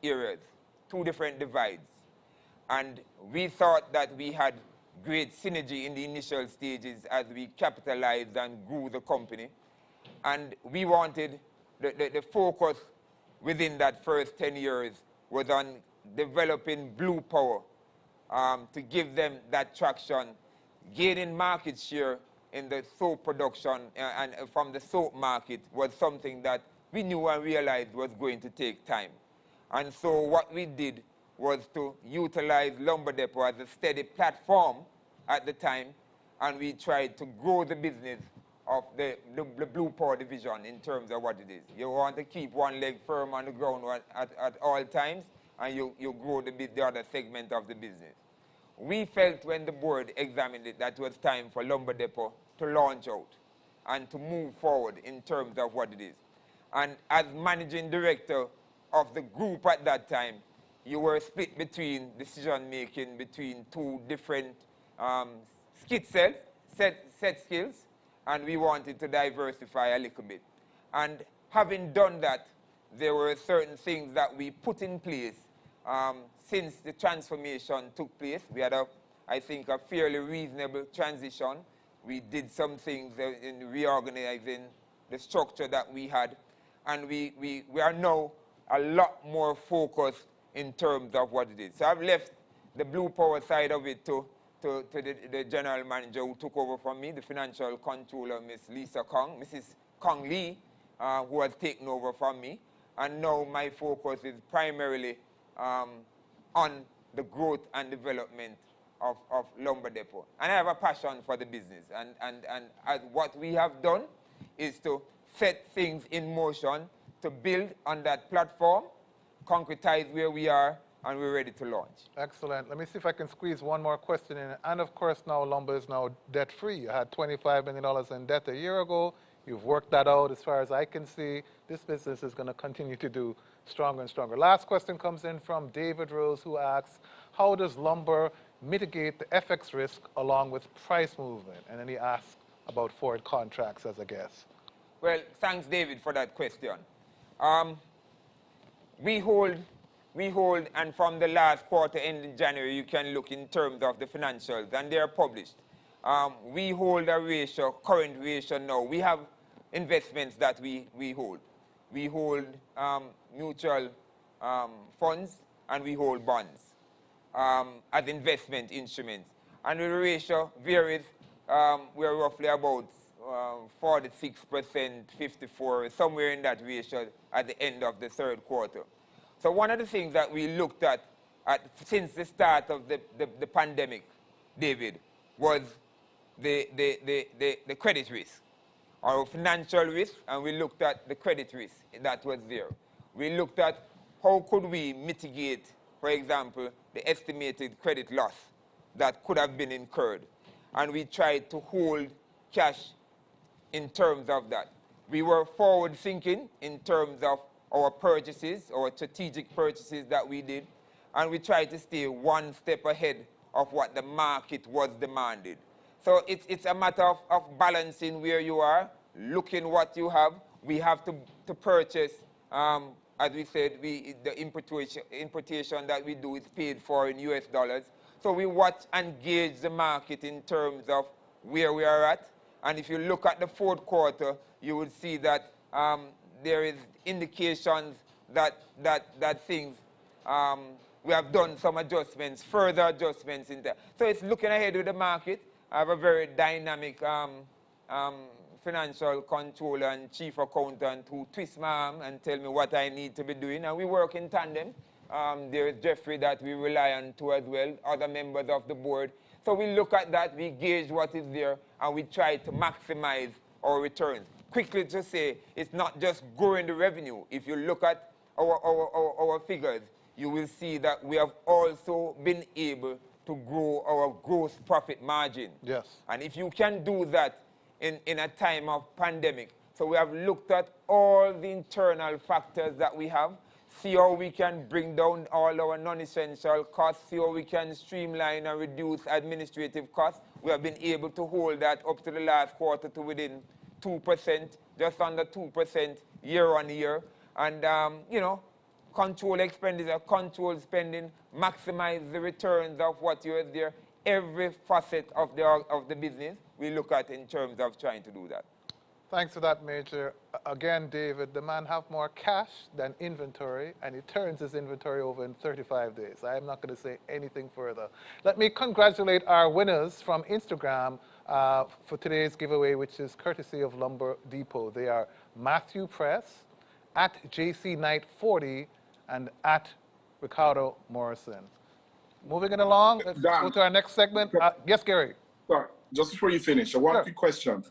Speaker 2: areas, two different divides. And we thought that we had great synergy in the initial stages as we capitalized and grew the company. And we wanted the focus within that first 10 years was on developing Blue Power to give them that traction, gaining market share in the soap production and from the soap market was something that we knew and realized was going to take time. And so what we did was to utilize Lumber Depot as a steady platform at the time, and we tried to grow the business of the Blue Power division in terms of what it is. You want to keep one leg firm on the ground at all times, and you grow the other segment of the business. We felt when the board examined it that it was time for Lumber Depot to launch out and to move forward in terms of what it is. And as managing director of the group at that time, you were split between decision-making between two different set skills, and we wanted to diversify a little bit. And having done that, there were certain things that we put in place since the transformation took place. We had, I think, a fairly reasonable transition. We did some things in reorganizing the structure that we had, and we are now a lot more focused in terms of what it is. So I've left the Blue Power side of it to the general manager who took over from me, the financial controller, Mrs. Kong Lee, who has taken over from me. And now my focus is primarily on the growth and development of Lumber Depot. And I have a passion for the business. And what we have done is to set things in motion to build on that platform, concretize where we are, and we're ready to launch.
Speaker 1: Excellent. Let me see if I can squeeze one more question in. And of course, now Lumber is now debt-free. You had $25 million in debt a year ago. You've worked that out as far as I can see. This business is going to continue to do stronger and stronger. Last question comes in from David Rose, who asks, how does Lumber mitigate the FX risk along with price movement? And then he asks about forward contracts as a guess.
Speaker 2: Well, thanks, David, for that question. We hold, and from the last quarter end in January, you can look in terms of the financials, and they are published. We hold a ratio, current ratio now. We have investments that we hold. We hold mutual funds, and we hold bonds as investment instruments. And the ratio varies. We're roughly about 46%, 54%, somewhere in that ratio at the end of the third quarter. So one of the things that we looked at since the start of the pandemic, David, was the credit risk, or financial risk, and we looked at the credit risk that was there. We looked at how could we mitigate, for example, the estimated credit loss that could have been incurred. And we tried to hold cash in terms of that. We were forward thinking in terms of our purchases, our strategic purchases that we did, and we tried to stay one step ahead of what the market was demanded. So it's a matter of balancing where you are, looking what you have. We have to purchase, as we said, the importation that we do is paid for in US dollars. So we watch and gauge the market in terms of where we are at. And if you look at the fourth quarter, you will see that there is indications that things, we have done some adjustments, further adjustments in there. So it's looking ahead with the market. I have a very dynamic financial controller and chief accountant who twist my arm and tell me what I need to be doing, and we work in tandem. There is Jeffrey that we rely on too as well, other members of the board. So we look at that, we gauge what is there, and we try to maximize our returns. Quickly to say, it's not just growing the revenue. If you look at our figures, you will see that we have also been able to grow our gross profit margin.
Speaker 1: Yes.
Speaker 2: And if you can do that in a time of pandemic, so we have looked at all the internal factors that we have, see how we can bring down all our non-essential costs, see how we can streamline and reduce administrative costs. We have been able to hold that up to the last quarter to within 2%, just under 2% year on year. And, you know, control expenditure, control spending, maximize the returns of what you have there. Every facet of the business we look at in terms of trying to do that.
Speaker 1: Thanks for that, Major. Again, David, the man have more cash than inventory, and he turns his inventory over in 35 days. I am not going to say anything further. Let me congratulate our winners from Instagram for today's giveaway, which is courtesy of Lumber Depot. They are Matthew Press, at JC Knight 40, and at Ricardo Morrison. Moving it along, let's go to our next segment. Yes, Gary.
Speaker 3: Sorry, just before you finish, one quick question.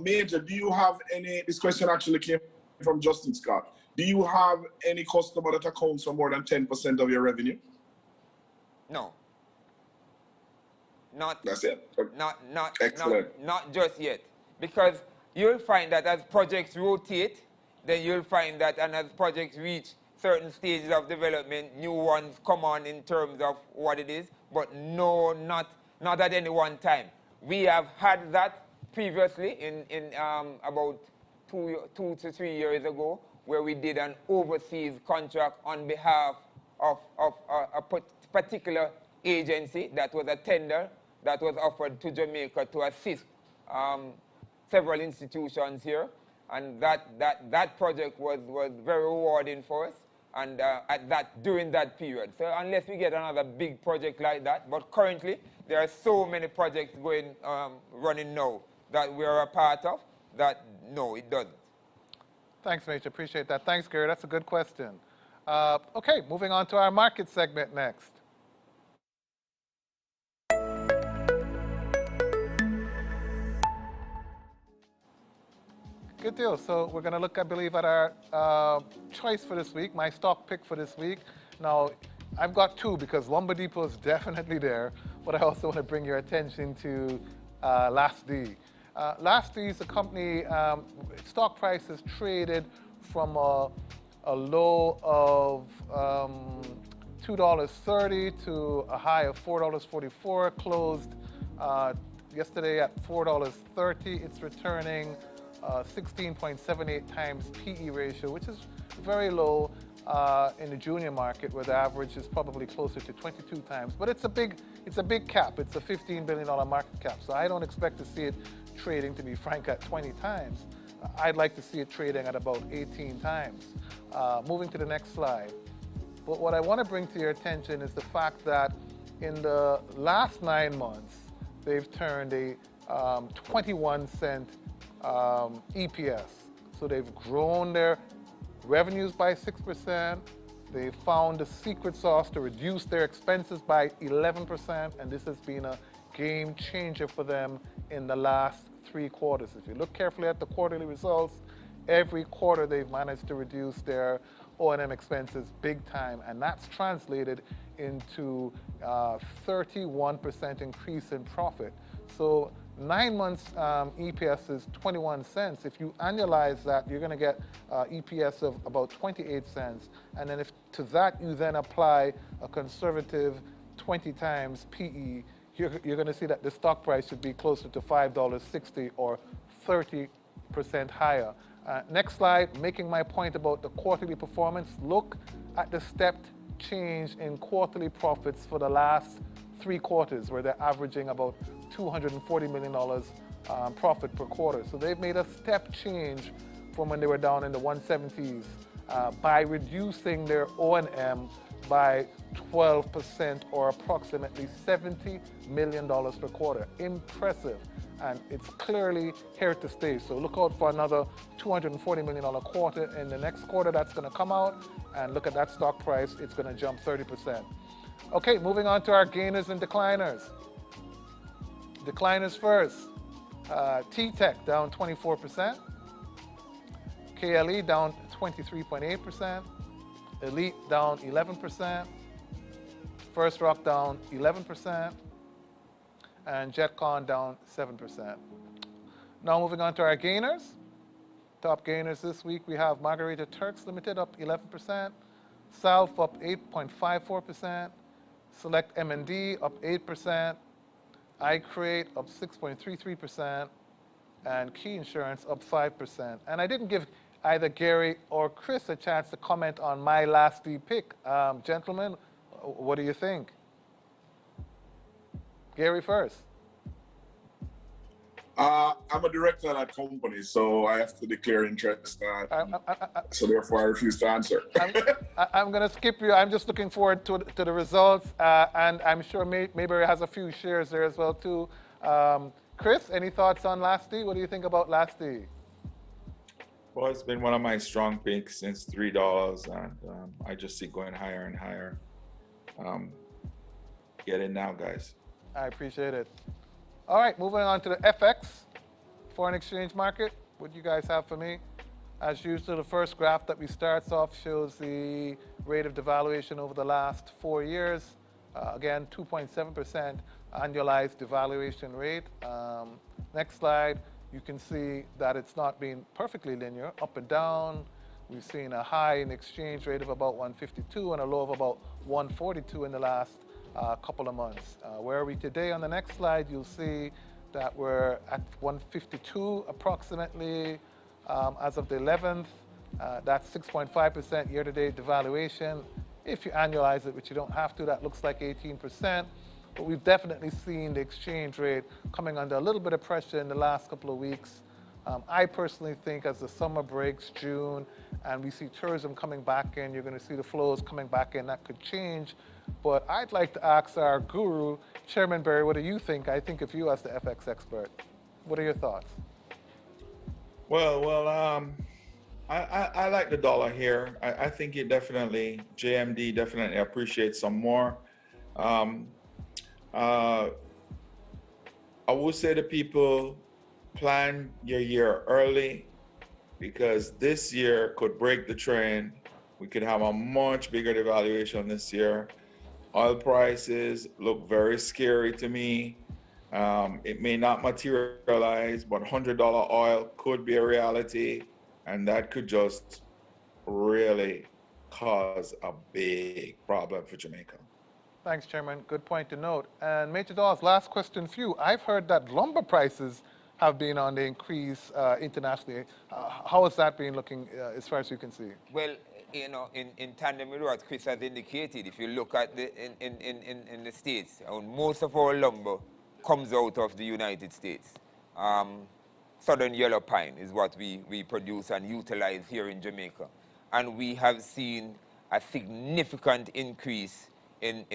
Speaker 3: Major, do you have any, this question actually came from Justin Scott. Do you have any customer that accounts for more than 10% of your revenue?
Speaker 2: No. Not,
Speaker 3: that's it.
Speaker 2: Excellent. Not just yet. Because you'll find that as projects rotate, then you'll find that, and as projects reach certain stages of development, new ones come on in terms of what it is, but no, not at any one time. We have had that previously in about two to 3 years ago, where we did an overseas contract on behalf of a particular agency that was a tender that was offered to Jamaica to assist several institutions here. And that project was very rewarding for us, and during that period. So unless we get another big project like that, but currently there are so many projects running now that we are a part of, that no, it doesn't.
Speaker 1: Thanks, Major. Appreciate that. Thanks, Gary. That's a good question. Okay, moving on to our market segment next. Good deal. So we're going to look, I believe, at our choice for this week, my stock pick for this week. Now, I've got two because Lumber Depot is definitely there, but I also want to bring your attention to Last D. Last D is a company, stock price is traded from a low of $2.30 to a high of $4.44, closed yesterday at $4.30. It's returning 16.78 times PE ratio, which is very low in the junior market, where the average is probably closer to 22 times. But it's a big cap. It's a $15 billion market cap. So I don't expect to see it trading, to be frank, at 20 times. I'd like to see it trading at about 18 times. Moving to the next slide. But what I want to bring to your attention is the fact that in the last 9 months, they've turned a 21-cent EPS. So they've grown their revenues by 6%. They found the secret sauce to reduce their expenses by 11%, and this has been a game changer for them in the last 3 quarters. If you look carefully at the quarterly results, every quarter they've managed to reduce their O&M expenses big time, and that's translated into 31% increase in profit. So 9 months EPS is 21 cents. If you annualize that, you're going to get EPS of about 28 cents. And then if to that you then apply a conservative 20 times PE, you're going to see that the stock price should be closer to $5.60 or 30% higher. Next slide, making my point about the quarterly performance. Look at the stepped change in quarterly profits for the last 3 quarters, where they're averaging about $240 million profit per quarter. So they've made a step change from when they were down in the 170s by reducing their O&M by 12%, or approximately $70 million per quarter. Impressive. And it's clearly here to stay. So look out for another $240 million quarter in the next quarter that's going to come out. And look at that stock price. It's going to jump 30%. Okay, moving on to our gainers and decliners. Decliners first. T-Tech down 24%. KLE down 23.8%. Elite down 11%. First Rock down 11%. And Jetcon down 7%. Now moving on to our gainers. Top gainers this week, we have Margarita Turks Limited up 11%. Salf up 8.54%. Select M&D up 8%. iCreate up 6.33%. And Key Insurance up 5%. And I didn't give either Gary or Chris a chance to comment on my last D pick. Gentlemen, what do you think? Gary first.
Speaker 3: I'm a director at a company, so I have to declare interest. So therefore, I refuse to answer.
Speaker 1: I'm going to skip you. I'm just looking forward to the results, and I'm sure Mayberry has a few shares there as well too. Chris, any thoughts on Last D? What do you think about Last D?
Speaker 4: Well, it's been one of my strong picks since $3, and I just see it going higher and higher. Get in now, guys.
Speaker 1: I appreciate it. All right, moving on to the FX, foreign exchange market. What do you guys have for me? As usual, the first graph that we starts off shows the rate of devaluation over the last 4 years. Again, 2.7% annualized devaluation rate. Next slide, you can see that it's not been perfectly linear, up and down. We've seen a high in exchange rate of about 152 and a low of about 142 in the last couple of months. Where are we today? On the next slide, you'll see that we're at 152 approximately as of the 11th. That's 6.5% year-to-date devaluation. If you annualize it, which you don't have to, that looks like 18%. But we've definitely seen the exchange rate coming under a little bit of pressure in the last couple of weeks. I personally think as the summer breaks, June, and we see tourism coming back in, you're going to see the flows coming back in. That could change. But I'd like to ask our guru, Chairman Berry, what do you think? I think of you as the FX expert. What are your thoughts?
Speaker 4: Well, I like the dollar here. I think it definitely, JMD definitely appreciates some more. I would say to people, plan your year early, because this year could break the trend. We could have a much bigger devaluation this year. Oil prices look very scary to me. It may not materialize, but $100 oil could be a reality, and that could just really cause a big problem for Jamaica.
Speaker 1: Thanks, Chairman. Good point to note. And Major Dawes, last question for you. I've heard that lumber prices have been on the increase internationally. How has that been looking as far as you can see?
Speaker 2: Well, you know, in tandem with what Chris has indicated, if you look at in the States, most of our lumber comes out of the United States. Southern yellow pine is what we produce and utilize here in Jamaica. And we have seen a significant increase in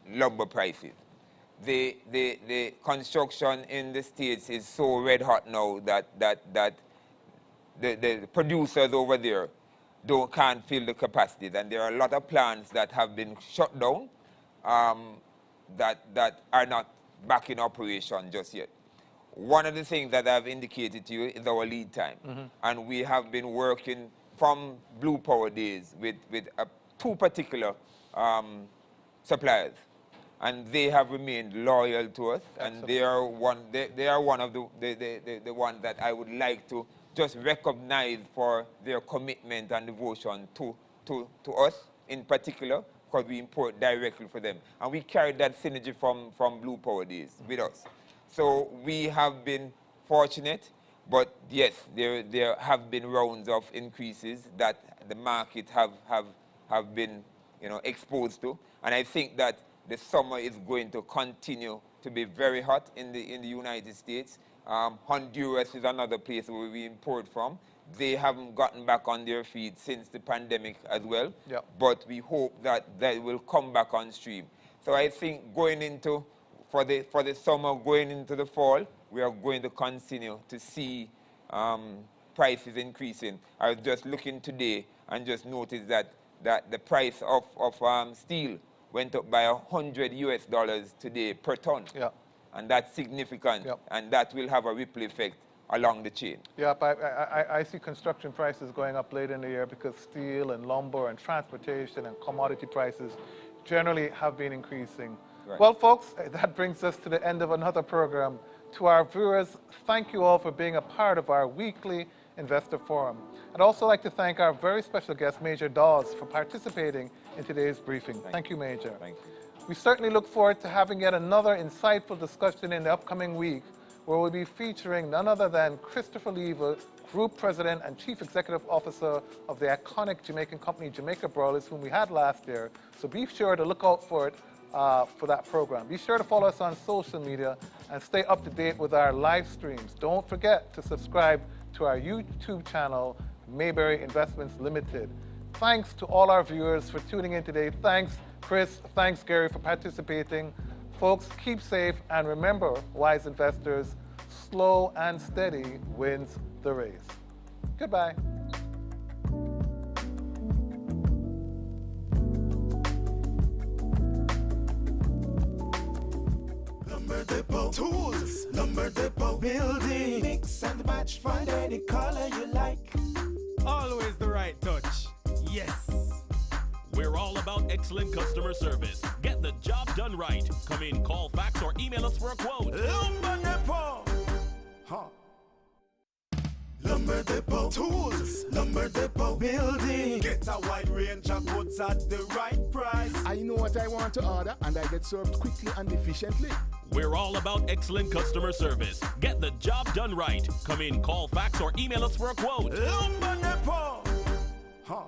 Speaker 2: lumber prices. The construction in the States is so red hot now that the producers over there can't fill the capacities, and there are a lot of plants that have been shut down that are not back in operation just yet. One of the things that I've indicated to you is our lead time, and we have been working from Blue Power days with two particular suppliers, and they have remained loyal to us. Excellent. And they are one of the ones that I would like to just recognize for their commitment and devotion to us in particular, because we import directly for them. And we carried that synergy from Blue Power days with us. So we have been fortunate, but yes, there have been rounds of increases that the market have been exposed to. And I think that the summer is going to continue to be very hot in the United States. Honduras is another place where we import from. They haven't gotten back on their feet since the pandemic as well. Yep. But we hope that will come back on stream. So I think going into for the summer, going into the fall, we are going to continue to see prices increasing. I was just looking today and just noticed that the price of steel went up by $100 today per ton. Yeah. And that's significant. Yep. And that will have a ripple effect along the chain.
Speaker 1: Yep, I see construction prices going up late in the year because steel and lumber and transportation and commodity prices generally have been increasing.
Speaker 2: Right.
Speaker 1: Well, folks, that brings us to the end of another program. To our viewers, thank you all for being a part of our weekly Investor Forum. I'd also like to thank our very special guest, Major Dawes, for participating in today's briefing. Thank you, Major.
Speaker 2: Thank you.
Speaker 1: We certainly look forward to having yet another insightful discussion in the upcoming week, where we'll be featuring none other than Christopher Lever, Group President and Chief Executive Officer of the iconic Jamaican company Jamaica Broilers, whom we had last year. So be sure to look out for it for that program. Be sure to follow us on social media and stay up to date with our live streams. Don't forget to subscribe to our YouTube channel, Mayberry Investments Limited. Thanks to all our viewers for tuning in today. Thanks, Chris. Thanks, Gary, for participating. Folks, keep safe, and remember, wise investors, slow and steady wins the race. Goodbye.
Speaker 5: Lumber Depot tools, Lumber Depot building. Mix and match, find any color you like.
Speaker 6: Always the right touch. Yes. We're all about excellent customer service. Get the job done right. Come in, call, fax, or email us for a quote.
Speaker 5: Lumber Depot. Huh. Lumber Depot tools, Lumber Depot building. Get a wide range of goods at the right price.
Speaker 7: I know what I want to order, and I get served quickly and efficiently.
Speaker 6: We're all about excellent customer service. Get the job done right. Come in, call, fax, or email us for a quote.
Speaker 5: Lumber Depot. Huh.